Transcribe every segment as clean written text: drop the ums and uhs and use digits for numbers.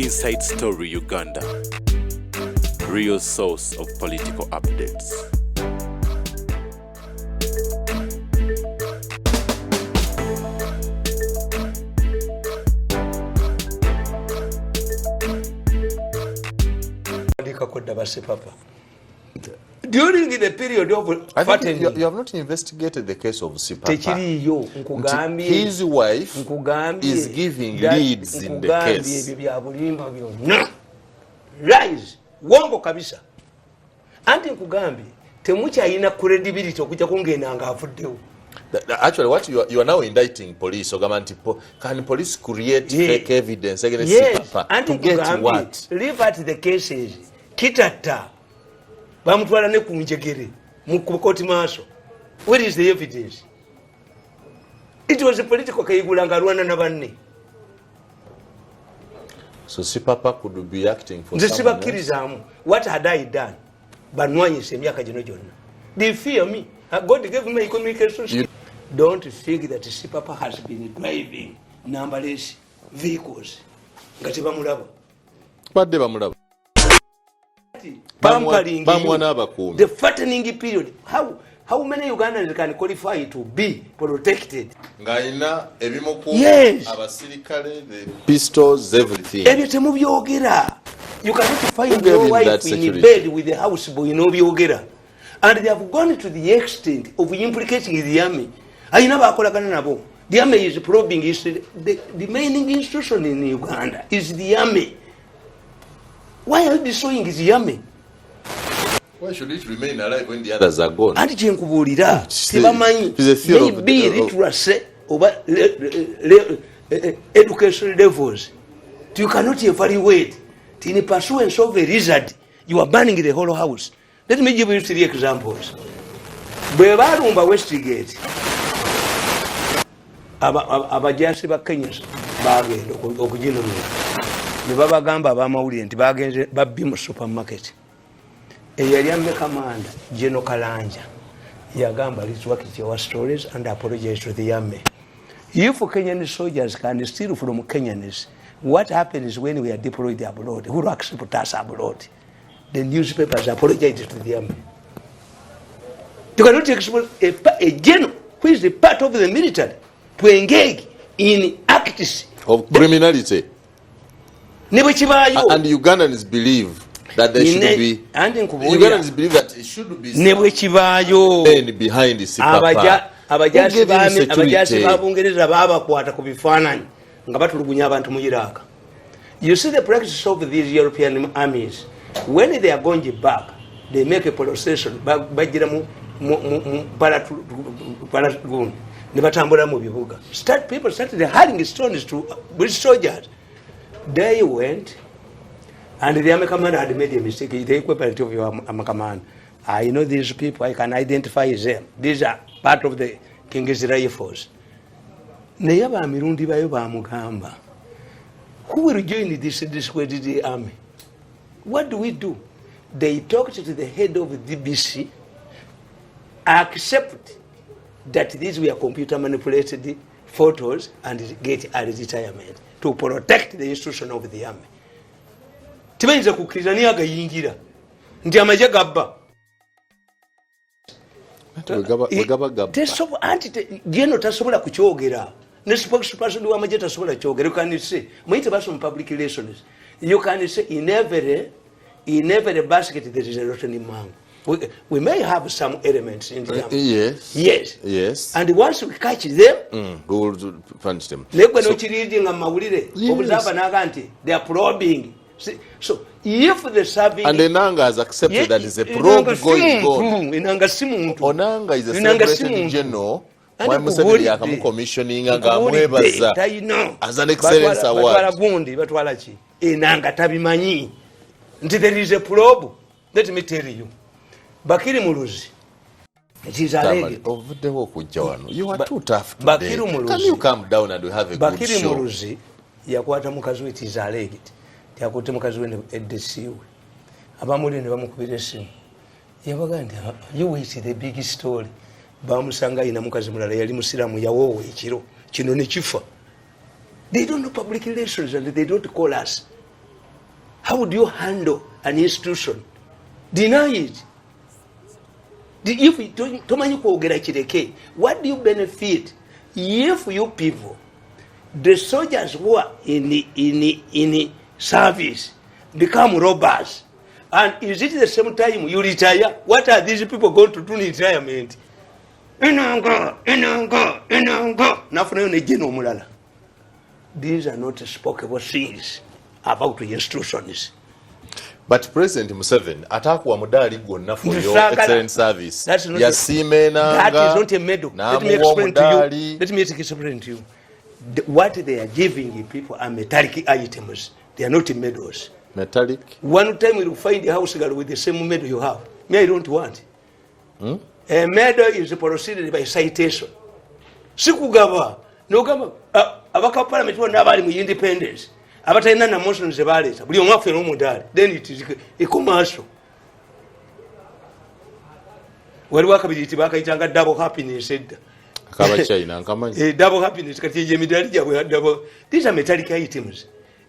Inside Story Uganda, real source of political updates. During the period of you have not investigated the case of Sipapa. His wife is giving leads in the case. No. Rise. Wongo kabisa. Anti nkugambi temucha ina credibility okuja kungena nga afuddewo. Actually, what you are now indicting police. Can police create fake evidence against Sipapa to get what? Leave at the cases. Kitata. Bamutwala ne kunjegere mu court martial. Where is the evidence? It was a political kayigulanga Rwanda na banne. So Sipapa could be acting for someone else. What had I done? Banwanyi semyaka jino jonna. They fear me. God gave me communication. Don't think that Sipapa has been driving numberless vehicles. Ngati bamulaba. Badde bamulaba. The fattening period. How many Ugandans can qualify to be protected? Yes. The pistols, everything. You cannot find your wife in bed with the houseboy in Obiogera. And they have gone to the extent of implicating the army. The army is probing the main institution in Uganda is the army. Why are they showing the army? Why should it remain alive when the others are gone? And Jenkuburira, maybe literacy over education levels. You cannot evaluate. In pursuance of a result, you are banning the whole house. Let me give you 3 examples. Bebarumba Westgate. Abajasi ba Kenya bagenda okujinumira. Ne babagamba abamawulire nti bagenze babbi mu supermarket. Eyali amme commander General Kalanja yagamba let's work with your stories and apologize to the army. If Kenyan soldiers can steal from Kenyans, what happens when we are deployed abroad? Who accept us abroad? The newspapers apologize to the army. You cannot expose a general who is a part of the military to engage in acts of criminality. And Ugandans believe that there should be. Ugandans believe that it should be behind the Sipapa. You see the practice of these European armies. When they are going back, they make a procession. People started hurling stones to British soldiers. They went, and the American commander had made a mistake. The equivalent of your command. I know these people, I can identify them. These are part of the King's Rifles. Nayaba Mirundi Bayoba Mugamba. Who will join this discredited army? What do? They talked to the head of the DBC, accept that these were computer manipulated photos and get a retirement to protect the institution of the army. Timenza kukrizania gayingira. Ndi amaje gabba. Tesobo anti geno tasobola kuchogera. Ne spokesperson wa amaje tasobola chogera. You can say, mwite baso public relations. You can say in every basket there is a rotten mango. We may have some elements in the Yes. And once we catch them, we will punish them. They are probing. So if the serving and Enanga has accepted that is a probe going on. Onanga is a celebrated general. Commissioning as an excellence award. There is a probe. Let me tell you. Bakiri Muluzi. It is alleged. You are too tough today. Can you calm down and we have a good show? Bakiri Muluzi yakwata mukazi we, it is alleged. Yakwata mukazi we edesiwe. Abamuli ne bamukubira esimu. Yabaganda you wait the big story. Bamusanga ina mukazi mulala yali musiramu yawowe ekiro. Kino ne kifa. They don't know public relations and they don't call us. How would you handle an institution? Deny it. If what do you benefit if you people, the soldiers who are in service, become robbers? And is it the same time you retire? What are these people going to do in retirement? These are not spokeable things about the institutions. But President Museveni atakuwa mudali gwonna for your excellent service. Yasime nanga. That is not a medal. Let me explain to you. Let me explain to you. What they are giving people are metallic items. They are not medals. Metallic? One time you will find a house girl with the same medal you have. Me, I don't want. A medal is proceeded by citation. Sikugaba. No gaba. Abaka parliament wa nabali mu independence. Abatalina na motion zebaleta. Buli omwafe no mudali. Then it is a commercial. Wali wakabiri tibaka itanga double happiness edda. Akaba China nkamanyi. Double happiness kati je medali ya double. These are metallic items.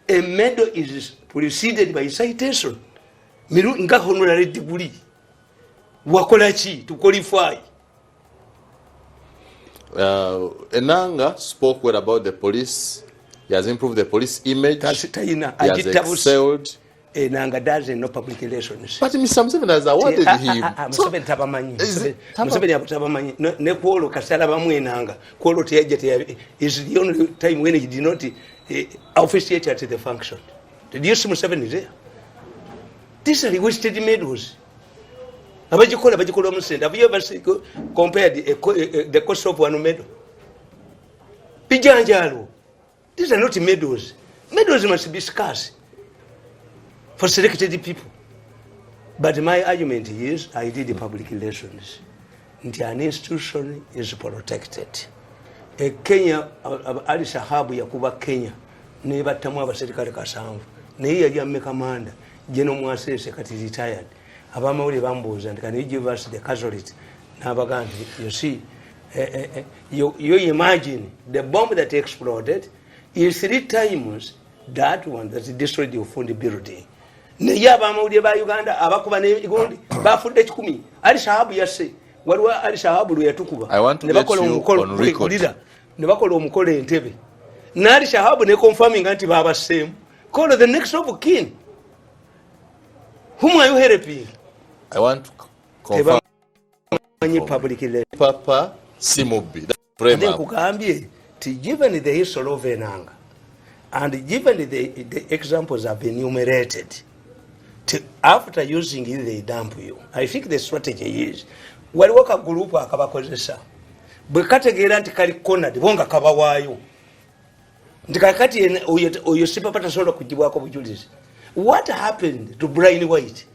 A medal is preceded by citation. Miru nga honorary degree. Wakola chi to qualify. Enanga spoke well about the police. He has improved the police image. He has excelled. Enanga does no public relations. But Mr. Museveni has awarded him. Museveni tabamanyi. Museveni tabamanyi. Ne kwolo kasala bamu enanga. Kwolo tiyaje is the only time when he did not officiate at the function. Did you see Museveni there? These are wasted medals. Have you ever compared the cost of one medal? Pijanjalo. These are not medals. Medals must be scarce for selected people. But my argument is, I did the public relations. An institution is protected. Kenya, Ali Sahabu Yakuba Kenya, neighbor Tamwa Serikali Kasambu, Nea Yame Commander, General Mwase Kati retired. Abamawuli bambuza and can you give us the casualty? Nabagandi, you see, you imagine the bomb that exploded is 3 times that one that destroyed the Fundi building. Neya abamawuli ba Uganda abakuba ne Igondi bafudde 10. Ali Shahabu yase waliwo Ali Shahabu yatukuba. I want to let you on record. Ne bakola omukolo Entebbe. Nali Shahabu ne confirming anti baba same. Call the next of kin. Whom are you helping? I want to confirm publicly. Papa Simubi. Given the history of Enanga, and given the examples have been enumerated, after using it, they dump you. I think the strategy is, when work a group of Kabakozesa, but Katagiranti Karikona, the Wonga Kabawayo, the Kakati or your Sipapata Solo Kujiwako Judice. What happened to Brian White?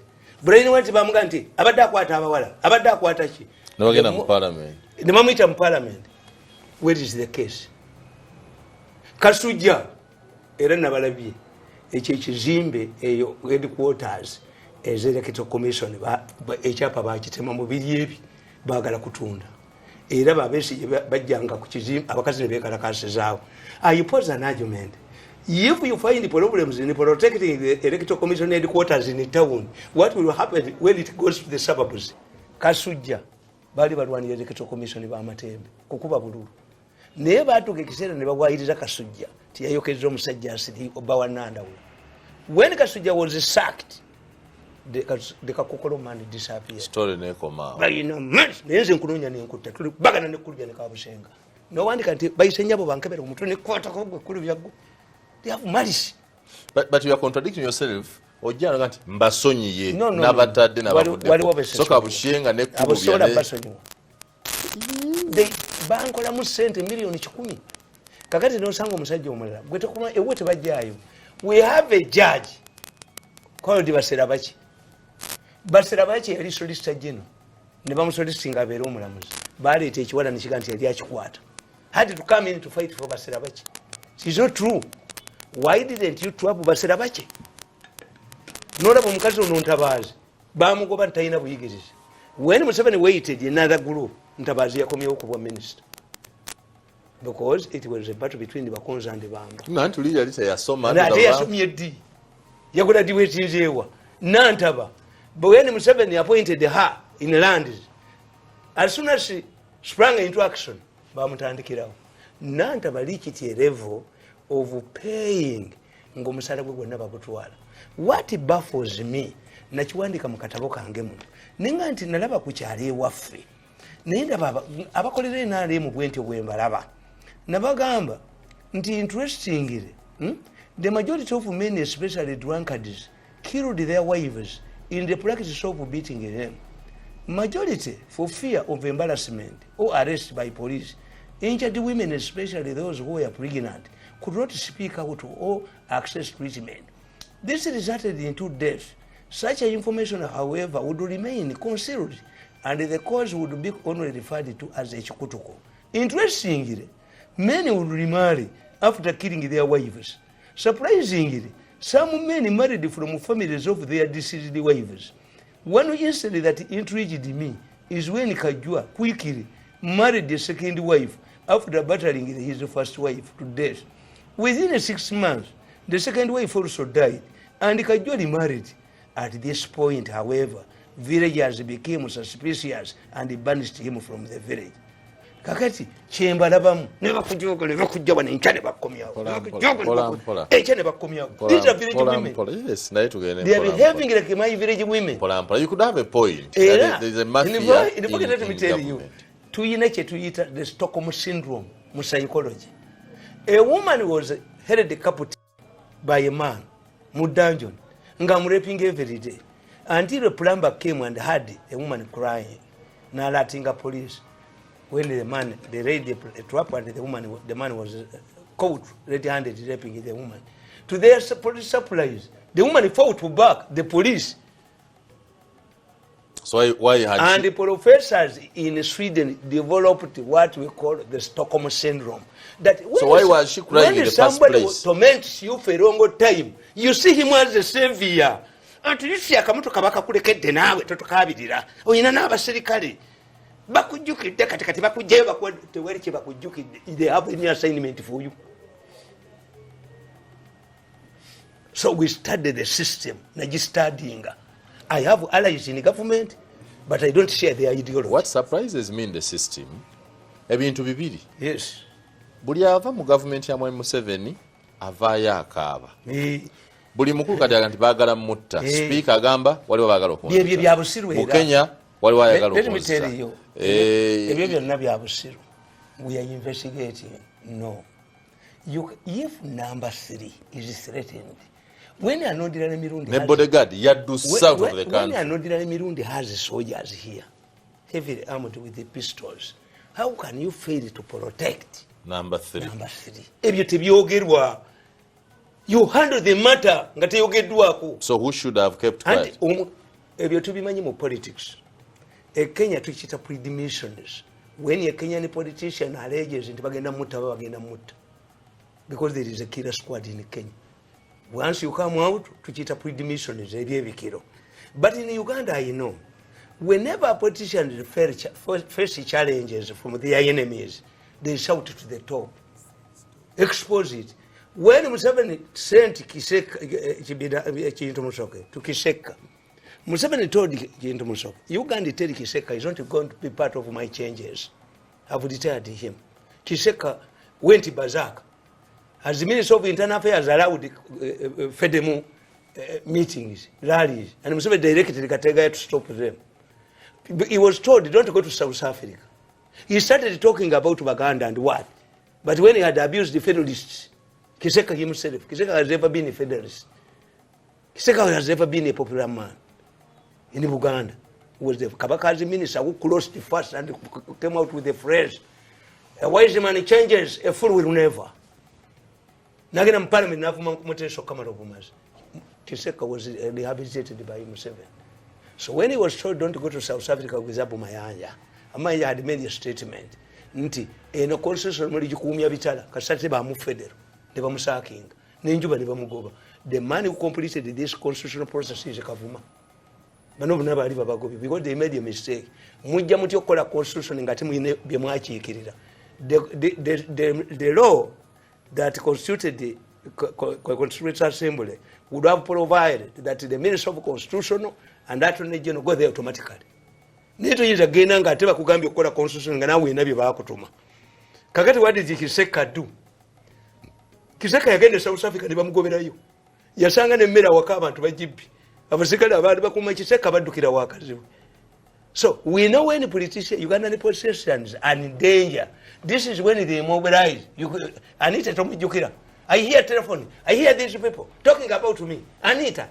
Brian White Bamuganti, Abadakwata Awala, Abadakwatachi. No again in Parliament. The Mamitam Parliament. Where is the case? Kasuja, Erena Balabi, Zimbe, a headquarters, a Zedekito Commission, a chapa Bachitamamobi, Bagala Kutunda. A Raba Besi Bajanga Kuchizim, Abakazin Bekalakasao. I pose an argument. If you find the problems in protecting the electoral commission headquarters in the town, what will happen when it goes to the suburbs? Kasuja, Bali Badwani electoral commission of Amatembe, Kukuba Buru. Never took a kisera, never why it is a Kasuja, Tiayokezom Sajasi, Obawananda. When Kasuja was sacked, the Kakukoro man disappeared. Story Nekoma. But you know, there's in Kurunya and Kuta, Bagan and Kuruja and Kabushenga. No one can take by Senyabo Bankaber, Mutuni quarter of Kuruyago. They have malice. But you are contradicting yourself. Ojana ganti mbasonyi ye nabatadde nabavudde. Soka bushenga ne kubuya ne. They bankola mu sente million 10. Kakati no sango musajja omulala. Gwe tokuma ewe tebajjayo. We have a judge called Basirabachi. Basirabachi yali solicitor general. Ne bamusolicitinga abeera omulamuzi. Baleeta ekiwala ne kiga nti yali akikwata. Had to come in to fight for Basirabachi. It's not true. Why didn't you trap Basirabachi? Nora Bumkazo Nuntabaz, Bamugoba Taina Wigis. When Museveni waited another group, Ntabazi Komiyoko minister. Because it was a battle between the Bakons and the Banga. Not to lead a soma. yagraduate nzewa Nantaba. But when Museveni appointed her in land, as soon as she sprang into action, bamutandikirawo. Nantaba reached a level of paying ngomusala gwe gwonna bagutwala. What baffles me, nakiwandika mu katabo kange muno, nenga nti nalaba ku kyali ewaffe. Naye ndaba abakolera enaale mu bwentyo bwe mbalaba. Nabagamba nti interestingly, the majority of men, especially drunkards, killed their wives in the practice of beating them. Majority for fear of embarrassment or arrest by police. Injured women, especially those who were pregnant, could not speak out or access treatment. This resulted in 2 deaths. Such information, however, would remain concealed, and the cause would be only referred to as a chikutuko. Interestingly, many would remarry after killing their wives. Surprisingly, some men married from families of their deceased wives. One incident that intrigued me is when Kajua quickly married the second wife after battering his first wife to death. Within 6 months, the second wife also died, and Kajua remarried. At this point, however, villagers became suspicious and banished him from the village. Kakati chemba labamu neba kujoga neba kujja bana nchane bakomyawo neba bakomyawo. These are village women. Yes, naye tugende. They are behaving like my village women. You could have a point. There is a mafia in let me tell you, tuyina kye tuyita the Stockholm syndrome mu psychology. A woman was held captive by a man mu dungeon nga raping every day until a plumber came and had a woman crying na alerting police. When they raided the trap and the man was caught red-handed raping the woman. To their police surprise, the woman fought back the police. So why had and the professors in Sweden developed what we call the Stockholm syndrome. That so why was she crying in the first place? When somebody torments you for a long time, you see him as a savior. And you see a kamuto kabaka kulekedde nawe totokabirira. Oyina n'abaserikale. Bakujjukidde kati bakujjeyo bakwetewere kye bakujjukidde. They have any assignment for you. So we studied the system. Studying. I have allies in the government, but I don't share their ideology. What surprises me in the system, ebintu bibiri. Yes. Buli ava mu government ya Mwami Museveni avaayo akaaba. Buli mukulu kati nti baagala mutta. Speaker agamba waliwo baagala okunzita. Ebyo bya busiru era. Mu Kenya waliwo ayagala okunzita. Let me tell you. Ebyo byonna bya busiru. We are investigating. No. If number 3 is threatened, when Tamale Mirundi has bodyguard south of the country. When Tamale Mirundi has soldiers here, heavily armed with the pistols, how can you fail to protect number 3? Number 3. Ebyo tebyogerwa. You handle the matter nga teyogeddwako. So who should have kept quiet? Ebyo tubimanyi mu politics. Kenya tukiyita pre-dimissions. When a Kenyan politician alleges nti bagenda mutta bagenda mutta. Because there is a killer squad in Kenya. Once you come out, tukiyita pre-dimissions ebyebikiro. But in Uganda, I know, whenever a politician face challenges from their enemies, they shout to the top, expose it. When Museveni sent Kiseka to Kiseka, Museveni told Musoke, Uganda tell Kiseka is not going to be part of my changes. I've retired him. Kiseka went berserk. As the Minister of Internal Affairs allowed FEDEMU meetings, rallies, and Museveni directed Katega to stop them. He was told, don't go to South Africa. He started talking about Uganda and what. But when he had abused the Federalists, Kiseka himself, Kiseka has never been a Federalist. Kiseka has never been a popular man in Uganda. He was the Kabakazi minister who closed the first and came out with the phrase, a wise man changes, a fool will never. Nagina Parliament Navuma Muteso Kamarobumas. Kiseka was rehabilitated by Museveni. So when he was told don't go to South Africa with Abu Mayanja, Amaya had made a statement. Nti eno constitution muri jikumya bitala kasate ba mu federal de ba musaking nenjuba ne ba mugoba. The man who completed this constitutional process is Kavuma. Bano bana bali babagobi because they made a mistake. Mujja muti okola constitution ngati muyine bye mwachikirira. The law that constituted Constituent Assembly would have provided that the Minister of Constitutional and Attorney General go there automatically. Nito yinza genda nga ateba kugambye okukola constitution nga nawe enabye baakutuma. Kakati what did Kiseka do? Kiseka yagenda South Africa ne bamugoberayo. Yasanga ne mmera waka abantu bajibbi. Abasikale abali bakuma Kiseka baddukira wakaziwe. So we know when politicians, Ugandan politicians are in danger. This is when they mobilize. Anita Tomijukira. I hear telephone. I hear these people talking about me. Anita.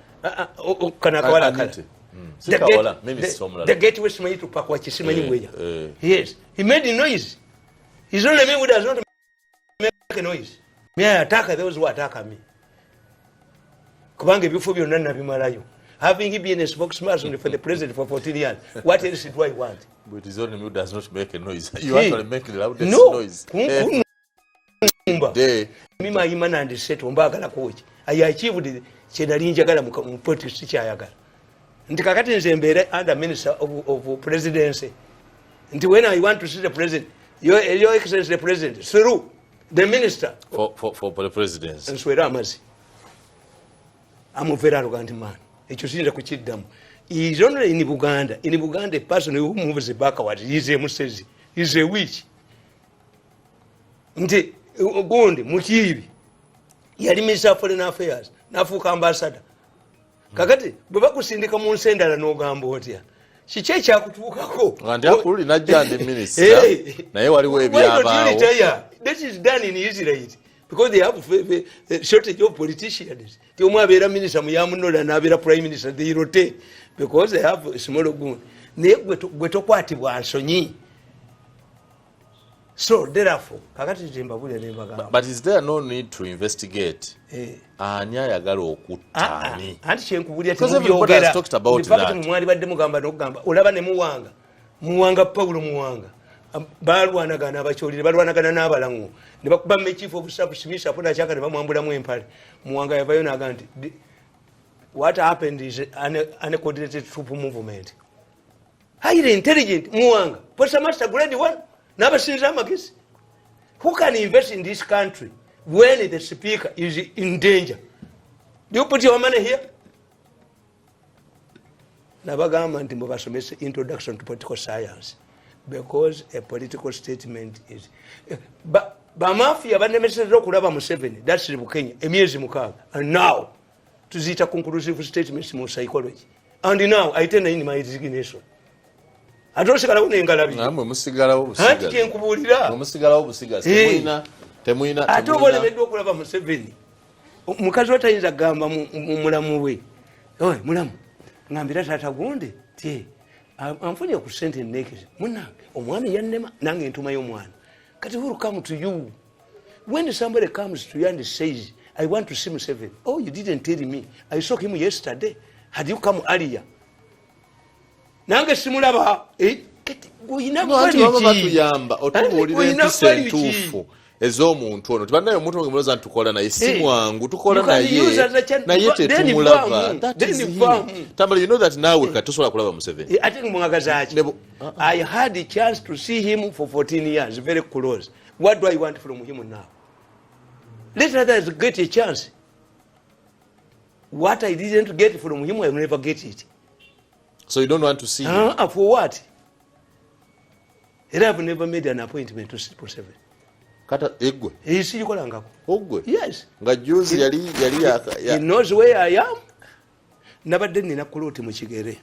The gateway smile to Pakwachi. Yes. He made a noise. It's only me who does not make a noise. Me, I attack those who attack me. Kubange before you none of him. Having been a spokesperson for the president for 14 years, what else do I want? But it is only me who does not make a noise. You actually make the loudest noise. Mima imana and set umbagala coach. I achieved the Chedarinjagala Mupoti Chiayaga. And the Kakati is embedded under Minister of Presidency. And when I want to see the president, your Excellency the president, through the minister for the presidency. And Swedamasi. I'm a very arrogant man. He's only in Uganda. In Uganda, a person who moves backward is a Musezi. He's a witch. Nti Ugundi, Mukibi. Yali Minister of Foreign Affairs. Nafuka ambassador. Kakati, Babaku Sindika Munsenda no Gambotia. She checha kutukako. And Apuri Najan the minister. Why don't you retire? This is done in Israel. Because they have a shortage of politicians. The Omabera minister, Muyamuno, and Abira prime minister, they rotate because they have a small gun. They go to Ansonyi. So, therefore, but is there no need to investigate? Anya Yagaro Kutani. Because everybody has talked about that. Muwanga Paulo Muwanga. Balwanagana abacholi balwanagana n'abalangu ne bakuba chief of staff Smith apona chaka ne bamwambula mu empale Muwanga yavayo naganti what happened is an coordinated troop movement highly intelligent Muwanga postmaster grade 1 n'abasinza amagezi who can invest in this country when the speaker is in danger? Do you put your money here? Nabagamba nti mbasomese introduction to political science. Because a political statement is Bamafia banemeseza okulaba Museveni, that's Kenya, emyezi mukaaga. And now tuzita conclusive statements mu psychology. And now I tell in my resignation. Atosigala unengalabi. Namwe musigalawo busigazi. Hati kenkubulira. Musigalawo busigazi. Temuina. Atobole meddo okulaba Museveni. Mukazi watayinza gamba mu mulamu we. Oy mulamu. Ngambira tata gunde. Tie. Amfanya ku sente naked. Muna omwana yannema nange ntuma y'omwana. Kati who come to you? When somebody comes to you and says, I want to see Museveni. Oh, you didn't tell me. I saw him yesterday. Had you come earlier? Nange simulaba. Goyina batuyamba otubuulira empisa entuufu ez'omuntu ono tubanayo omuntu ongemuloza ntukola naye si mwangu tukola naye tetumulaba. Tamale, you know that nawe katosobola kulaba Museveni. I think mwagazaaki. I had the chance to see him for 14 years, very close. What do I want from him now? Let others get a chance. What I didn't get from him, I will never get it. So you don't want to see him? For what? And I've never made an appointment to see Museveni. Kata egwe. Isi yukolangako. Ogwe. Yes. Nga juzi yali He knows where I am. Nabadde nina kuloti mu kigere.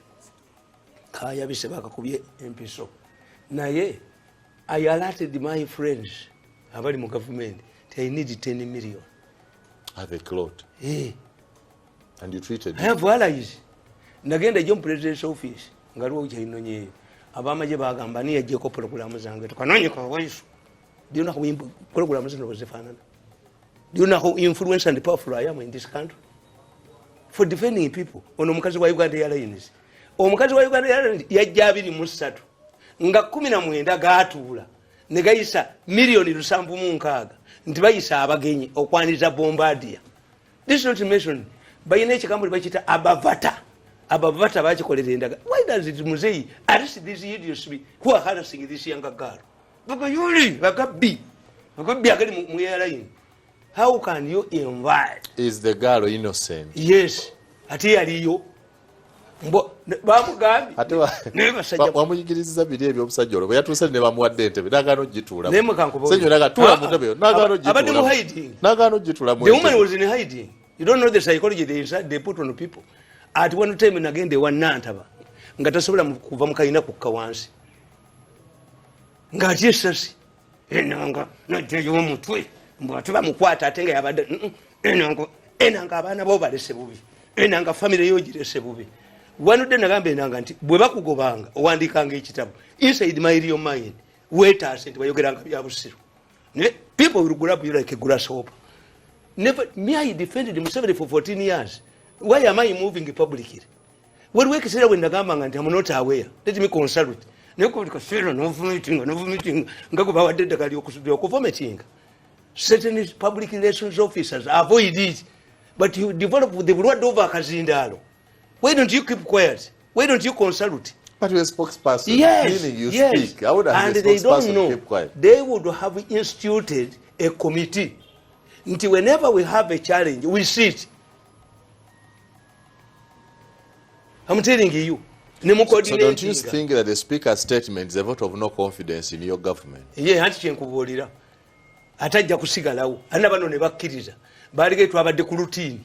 Kaya bise bakakubye empiso. Naye I alerted my friends abali mu government. I need 10 million. Have a clot. And you treated I have allies. Nagenda John President's office. Ngaliwo kyayinonye. Abamaje bagamba ni yaje ko program zange. Tukanonye kwa waifu. Do you know how programs was the final? Do you know how influential and powerful I am in this country? For defending people. Ono mukazi wa Uganda Airlines. Omukazi wa Uganda Airlines yajjabiri mu 3. Nga 19 gaatuula. Ne gayisa milioni 760. Nti bayisa abagenyi okwaniza Bombardier. This is not mentioned. Bayina ekikambuli bakita abavata. Abavata bakikolera endaga. Why does it Muzei arrest these idiots who are harassing this younger girl? Baba yuli, bakabi akali mu airline. how can you invite? Is the girl innocent? Yes. Ati yaliyo. Mbo bamugambi. Wamuyigiriza biri eby'omusajja olwo bwe yatuuse ne bamuwadde entebe n'agaana ogituula. Nemu kankubo. Senyo n'agatuula mu ntebe yo n'agaana ogituula. Abadde mu hiding. N'agaana ogituula mu. The woman was in hiding. You don't know the psychology they put on people. At one time nagende wanantaba. Nga tasobola kuva mu kayina kukka wansi. Nga ati esasi. Enanga najeyo omutwe. Mbo tuba mukwata atenga yabadde enanga abaana bo balese bubi. Enanga family yo girese bubi. One day nagambe enanga nti bwe bakugobanga owandikanga ekitabo inside my real mind wait as nti bayogeranga bya busiru. People will grab you like a grasshopper. Never me I defended Museveni for 14 years. Why am I moving publicly? What work is when nagamba nti I'm not aware. Let me consult. Neko because no meeting ngako bawadde kali okuvometing. Certain public relations officers avoid it. But you develop the word over Kazindalo. Why don't you keep quiet? Why don't you consult? But you're a spokesperson. Yes, meaning you yes. speak. I would have and a they don't know. Keep quiet. They would have instituted a committee. Until whenever we have a challenge, we sit. I'm telling you. So don't you think that the speaker's statement is a vote of no confidence in your government? Yeah, anti kyenkubuulira. Atajja kusigalawo. Anna bano ne bakkiriza. Balige twabadde ku routine.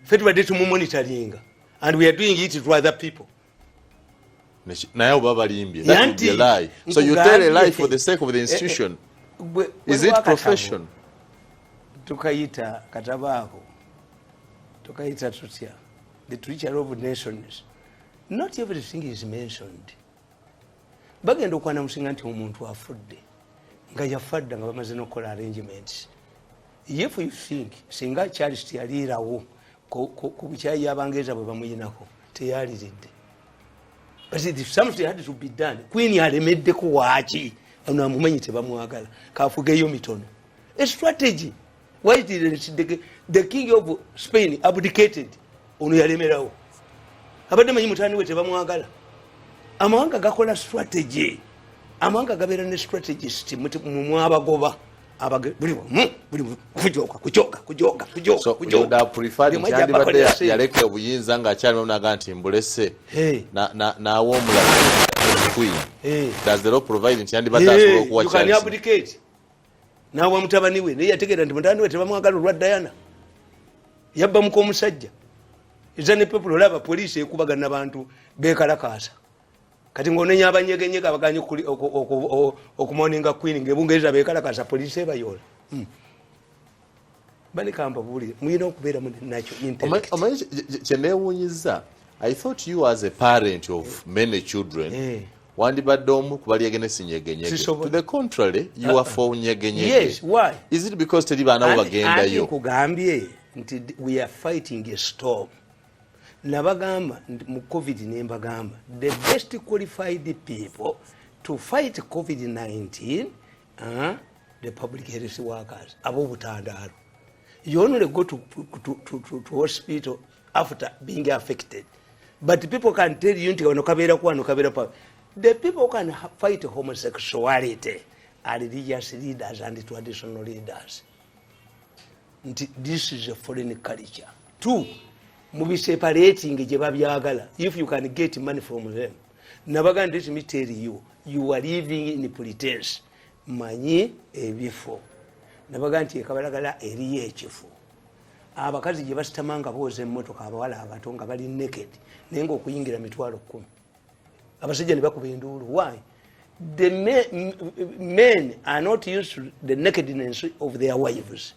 Ffe tubadde tumumonitoringa. And we are doing it to other people. Naye baba limbye. That would be a lie. So you tell a lie for the sake of the institution. Is it profession? Tukayita katabaako. Tukayita tutya. The teacher of nations. Not everything is mentioned. Bagenda okwana musinga nti omuntu afudde. Nga yafadda nga bamaze n'okukola arrangements. If you think singa Charles yaliirawo ku bukyayi abangeeza bwe bamuyinako teyaliridde. But if something had to be done, Queen yalemeddeko waaki ono amumanyi tebamwagala kaafugeyo mitono. A strategy. Why did the king of Spain abdicated? Ono yalemerawo. Abadde manyi mutani we tebamwagala. Amawanga gakola strategy. Amawanga gabeera ne strategist mu abagoba. So you would have preferred nti yaleka obuyinza nga akyalimu naga nti mbulese naawo omulabe Queen. Does the law provide nti yandibadde asobola okuwa you can abdicate. Naawa mutabani we naye yategeera nti mutabani we tebamwagala olwa Diana. Yabba muko omusajja. Izane people olaba police ekubagana n'abantu bekalakaasa. Kati ngonenya abanyegenyega abaganye okumoninga Queen ngebungereza bekalakaasa police ebayola. Bali kamba buli muyina okubeera mu nakyo intellect. Kyenewuunyiza, I thought you as a parent of many children wandibadde omu kubali egenesi nyegenyege. To the contrary, you are for nyegenyege. Yes, why? Is it because teri baana bo bagendayo? Kugambye nti we are fighting a storm. Nabagamba mu COVID nembagamba the best qualified people to fight COVID-19 the public health workers abo butandalo. You only go to hospital after being affected, but people can tell you nti ono kabera kwa no kabera pa. The people who can fight homosexuality are religious leaders and traditional leaders. This is a foreign culture. Two, mubi separating gye babyagala. If you can get money from them. Nabaga let me tell you, you are living in pretense. Manyi ebifo. Nabaga nti ekabalagala eriye ekifo. Abakazi gye basitamanga boze emmotoka abawala abatonga bali naked. Nengo okuyingira mitwalo 10. Abasajja ne bakuba enduulu. Why? The men are not used to the nakedness of their wives.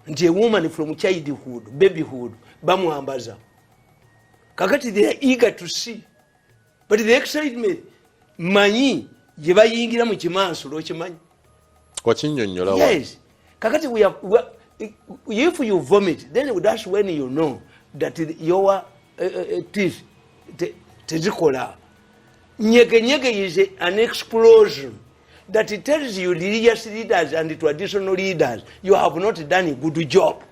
Nti a woman from childhood, babyhood, bamuambaza. Kakati they are eager to see. But the excitement, manyi, gye bayingira mu kimanso lw'okimanyi. Wakinnyonnyola wa? Yes. Kakati if you vomit, then that's when you know that your teeth tezikola. Nyege is an explosion that it tells you religious leaders and traditional leaders you have not done a good job.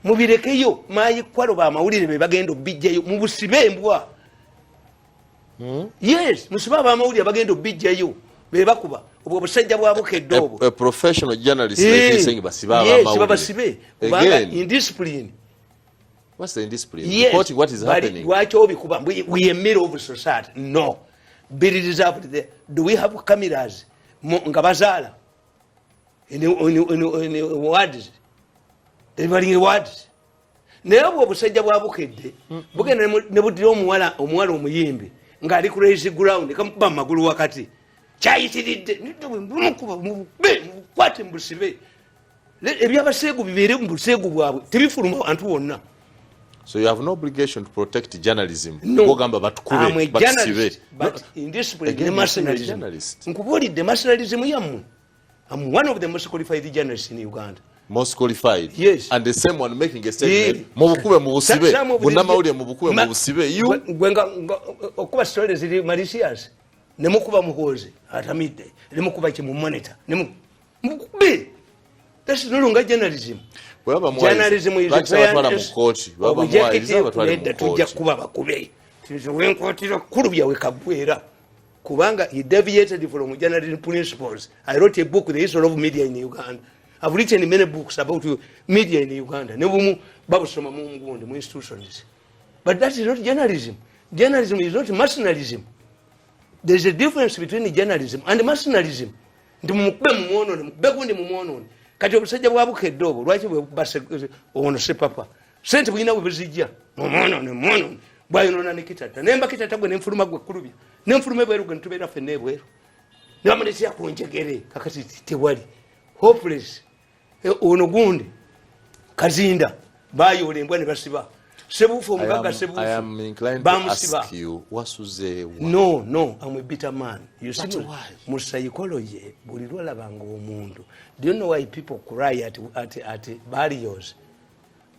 Mubirekeyo mayi kwaloba amawulire be bagenda bijjayo mubusibe embwa. Yes, musiba amawulire bagenda bijjayo beba kuba obwo busajja bwa bukedde obwo a professional journalist like you saying basibe kubanga indiscipline. What's the indiscipline? Yes, reporting what is happening. Lwaki obikuba we a mirror of society? No, be reserved there. Do we have cameras nga bazaala in words everybody words naye obwo busajja bwa bukedde bugenda ne budira omuwala omuyimbi ng'ali ku raise ground kamukuba mu magulu wakati kyayitiridde mukwate mu busibe ebyabaseegu bibeere mu buseegu bwabwe tebifuluma abantu bonna. So you have no obligation to protect journalism. No. I'm a journalist, but indiscipline nationalism. Nkubulidde nationalism yammwe. I'm one of the most qualified journalists in Uganda. Most qualified? Yes. And the same one making a statement. Mubukube mu busibe. Bunamawulire mubukube mu busibe. You? Gwenga okuba stories ziri malicious. Nemukuba muhoze atamidde. Nemukuba kimu monitor. Nemukube. That's no longer journalism. Journalism is tujja kuba bakube wenkwatira kulubya wekagwera kubanga he deviated from journalism principles. I wrote a book, The History of Media in Uganda. I've written many books about media in Uganda. Nebumu babusoma mu ngundi mu institutions. But that is not journalism. Journalism is not mercenarism. There is a difference between journalism and mercenarism. Ndimukube mumono mukube gundi mumono. Kati obusajja bwa bukedde obwo lwaki bwe base ono se papa sente bwina bwe bizijja mumono bwayonona ne kitata nemba kitata gwe nemfuluma gwe kulubya nemfulume bweru gwe ntubera fenne bweru namalesi akonjegere kakati tewali hopeless ono gundi kazinda bayola embwa ne basiba sebufu omugaga sebufu. I am inclined to ask you wasuze no I'm a bitter man. You see mu psychology buli lwalabanga omuntu. Do you know why people cry at burials?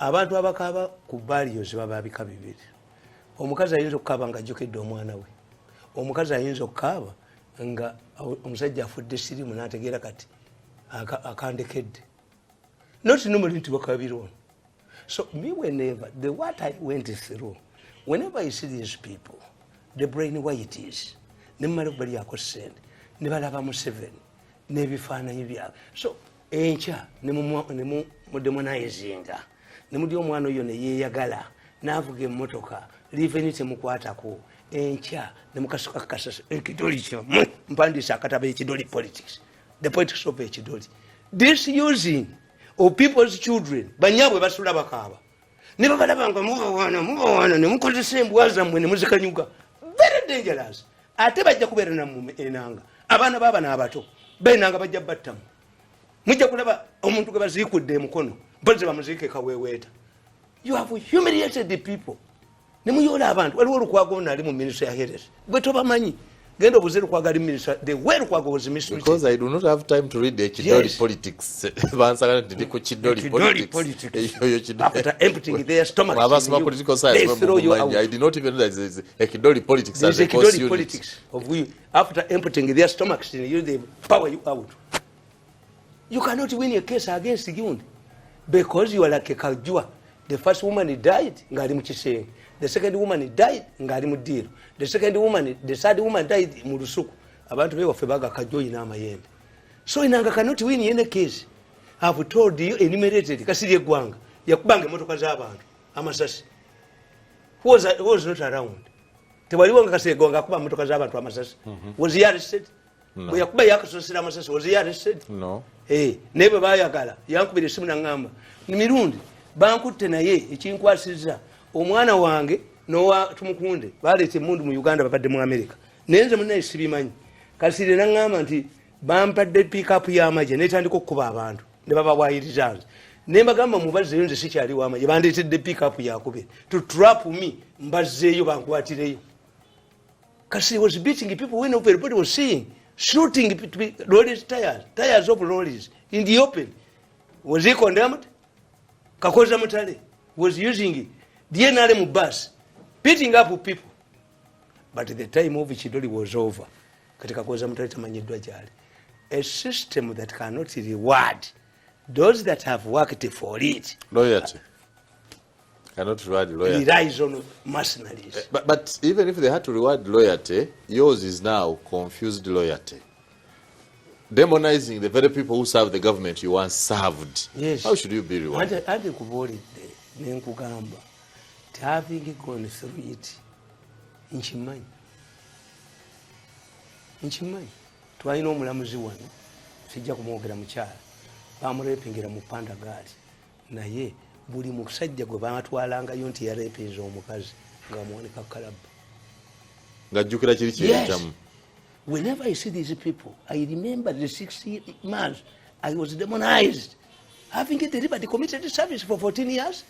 Abantu abakaba ku burials baba bika bibiri. Omukazi ayinza okukaba nga ajjokedde omwana we. Omukazi ayinza okukaba nga omusajja afudde sirimu n'ategeera kati akandekedde. Not normally nti bakabirwa. So me whenever what I went through, whenever I see these people, the brain white is nemala bali yakosende ne balaba mu 7 ne bifaananyi byabwe. So encha ne mu demonizinga ne mudi omwana oyo ne yeeyagala n'avuga emmotoka live temukwatako encha ne mukasuka kasasa ekidoli kyo mpandisa akataba ekidoli politics, the politics of ekidoli. This using of people's children banyabwe basula bakaba ne babalabanga mubawana ne mukozesa embwa zammwe ne muzikanyuga. Very dangerous. Ate bajja kubeera nammwe enanga abaana baba n'abato benanga bajja battamu mujja kulaba omuntu gwe baziikudde emukono mpozi bamuziike kaweweeta. You have humiliated the people. Ne muyola abantu waliwo olukwago nali mu ministry ya health gwe tobamanyi genda obuze lukwago ali ministry the way lukwago was ministry. Because I do not have time to read the Chidori politics. Bansagala ndi ku Chidori politics. After emptying their stomachs. Abasoma political science. I did not even know that there is a Chidori politics as a course unit. Politics of we after emptying their stomachs they power you out. You cannot win a case against you because you are like a Kajua. The first woman died ngari mu Kisenge. The second woman died ngari mu Diro. The third woman died mu Lusuku. Abantu bewafe baga kajoyi n'amayembe. So inanga cannot win in any case. I have told you enumerated kasirye gwanga yakubanga emotoka z'abantu amasasi. Who was not around? Tewaliwo kasirye gwanga kuba emotoka z'abantu amasasi. Was he arrested? No. Yakuba yakasosera amasasi. Was he arrested? No. Nebe bayagala yankubira esimu n'angamba Mirundi bankutte naye ekinkwasizza omwana wange nowa tumukunde baleete emundu mu Uganda babadde mu America nenze munnaye sibimanyi kasire n'angamba nti bampadde pick-up y'amagye netandika okukuba abantu ne babawayiriza nze ne mbagamba mubazeeyo nze sikyaliwo amagye bandeetedde pick-up yakube to trap me mbazzeeyo bankwatireyo. Kasire was beating people when everybody was seeing, shooting lorries tires of lorries in the open. Was he condemned? Kakoza Mutale was using DNRM bus, beating up people. But the time of Chidori was over. Katika Kakoza Mutale tamanyidwa jali. A system that cannot reward those that have worked for it. Loyalty. Cannot reward loyalty. It relies on mercenaries. But even if they had to reward loyalty, yours is now confused loyalty. demonizing the very people who serve the government you once served. Yes. How should you be rewarded? Ate kubolidde nenkugamba having gone through it nkimanyi twalina omulamuzi wano sijja kumwogera mukyala bamurepingira mu pandagaali naye buli musajja gwe batwalangayo nti yarepinze omukazi ngaamuwanika kalabu ng'ajjukira kiri kyeyamu. Whenever I see these people, I remember the 6 months I was demonized, having delivered committed service for 14 years.